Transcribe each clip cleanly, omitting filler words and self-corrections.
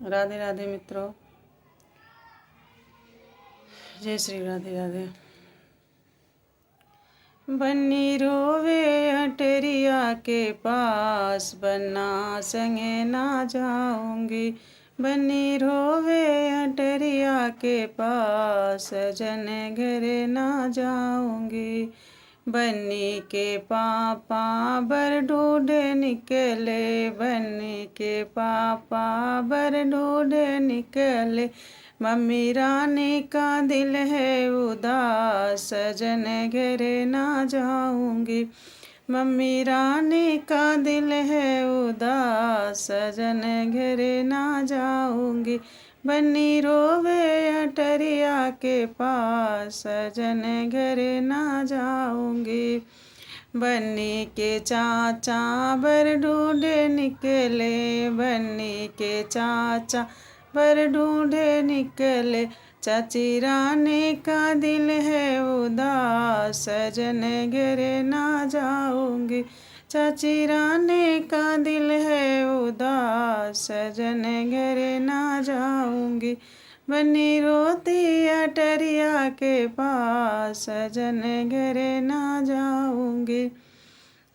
राधे राधे मित्रों, जय श्री राधे राधे। बन्नी रोवे अटरिया के पास, बन्ना संगे ना जाऊंगी। बन्नी रोवे अटरिया के पास, सजन घर ना जाऊंगी। बन्नी के पापा बर ढूंढे निकले, बन्नी के पापा बर ढूंढे निकले। मम्मी रानी का दिल है उदास, सजन घर ना जाऊंगी। मम्मी रानी का दिल है उदास, सजन घर ना जाऊंगी। बन्नी रोवे अटरिया के पास, सजन घर ना जाऊंगी। बन्नी के चाचा बर ढूंढे निकले, बन्नी के चाचा बर ढूंढे निकले। चाची रानी का दिल है उदास, सजन घर ना जाऊंगी। चाची रानी का दिल है उदास, सजन घर ना जाऊंगी। बन्नी रोती अटरिया के पास, सजन घर ना जाऊंगी।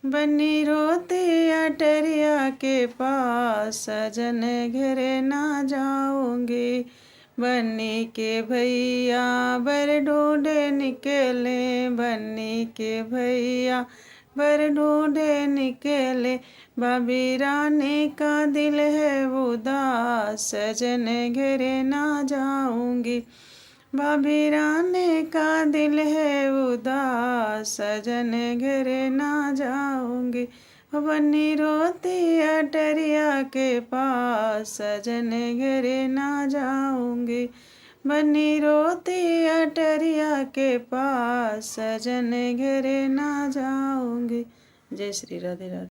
बन्नी रोती अटरिया के पास, सजन घर ना जाऊंगी। बन्नी के भैया बर ढूंढे निकले, बन्नी के भैया बर ढूंढे निकले। भाभी रानी का दिल है उदास, सजन घर ना जाऊंगी। भाभी रानी का दिल है उदास, सजन घर ना जाऊंगी। बन्नी रोती अटरिया के पास, सजन घर ना जाऊंगी। बन्नी रोती अटरिया के पास, सजन घर ना जाऊंगी। जय श्री राधे राधे।